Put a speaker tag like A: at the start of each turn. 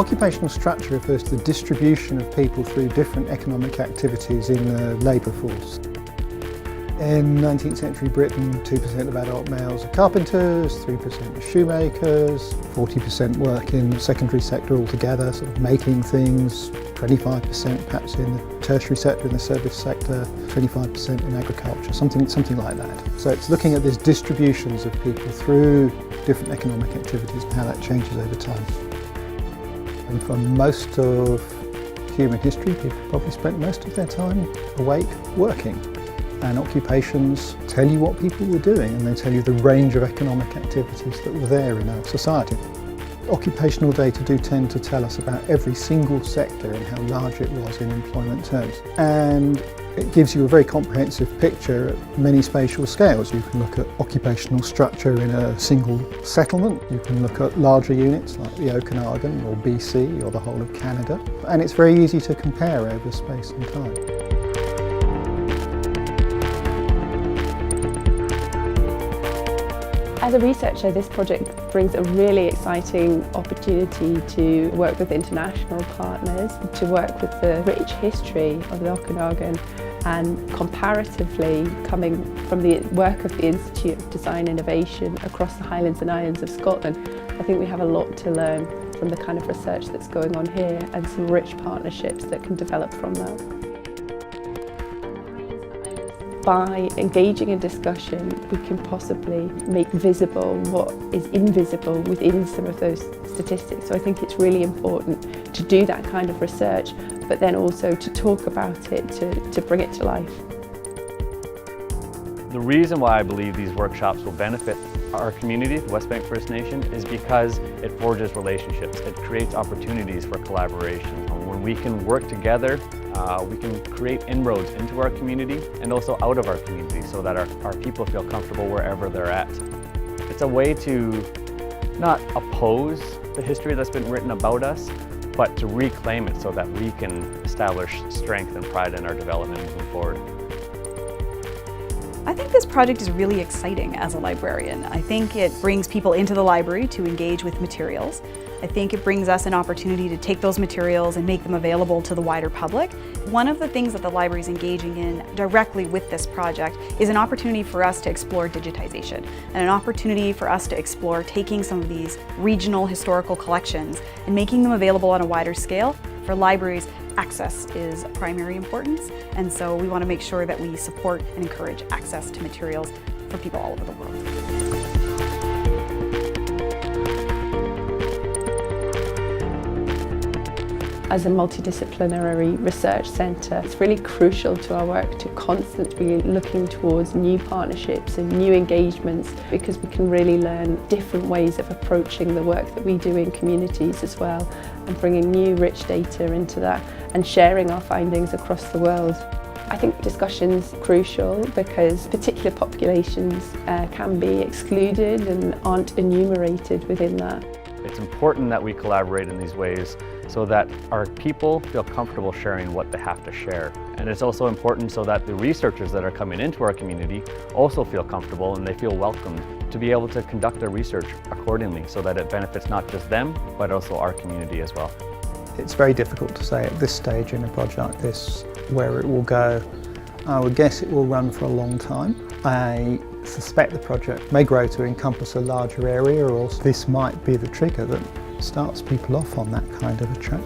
A: Occupational structure refers to the distribution of people through different economic activities in the labour force. In 19th century Britain, 2% of adult males are carpenters, 3% are shoemakers, 40% work in the secondary sector altogether, sort of making things, 25% perhaps in the tertiary sector, in the service sector, 25% in agriculture, something like that. So it's looking at these distributions of people through different economic activities and how that changes over time. And for most of human history, people probably spent most of their time awake working. And occupations tell you what people were doing, and they tell you the range of economic activities that were there in our society. Occupational data do tend to tell us about every single sector and how large it was in employment terms. And it gives you a very comprehensive picture at many spatial scales. You can look at occupational structure in a single settlement. You can look at larger units like the Okanagan or BC or the whole of Canada. And it's very easy to compare over space and time.
B: As a researcher, this project brings a really exciting opportunity to work with international partners, to work with the rich history of the Okanagan, and comparatively coming from the work of the Institute of Design Innovation across the Highlands and Islands of Scotland. I think we have a lot to learn from the kind of research that's going on here and some rich partnerships that can develop from that. By engaging in discussion, we can possibly make visible what is invisible within some of those statistics. So I think it's really important to do that kind of research, but then also to talk about it, to bring it to life.
C: The reason why I believe these workshops will benefit our community, the West Bank First Nation, is because it forges relationships. It creates opportunities for collaboration. When we can work together, we can create inroads into our community and also out of our community so that our people feel comfortable wherever they're at. It's a way to not oppose the history that's been written about us, but to reclaim it so that we can establish strength and pride in our development moving forward.
D: I think this project is really exciting as a librarian. I think it brings people into the library to engage with materials. I think it brings us an opportunity to take those materials and make them available to the wider public. One of the things that the library is engaging in directly with this project is an opportunity for us to explore digitization and an opportunity for us to explore taking some of these regional historical collections and making them available on a wider scale. For libraries, access is of primary importance, and so we want to make sure that we support and encourage access to materials for people all over the world.
B: As a multidisciplinary research centre, it's really crucial to our work to constantly be looking towards new partnerships and new engagements, because we can really learn different ways of approaching the work that we do in communities as well, and bringing new rich data into that and sharing our findings across the world. I think discussion's crucial because particular populations can be excluded and aren't enumerated within that.
C: It's important that we collaborate in these ways so that our people feel comfortable sharing what they have to share. And it's also important so that the researchers that are coming into our community also feel comfortable and they feel welcomed to be able to conduct their research accordingly so that it benefits not just them, but also our community as well.
A: It's very difficult to say at this stage in a project like this where it will go. I would guess it will run for a long time. I suspect the project may grow to encompass a larger area, or else this might be the trigger that starts people off on that kind of a track.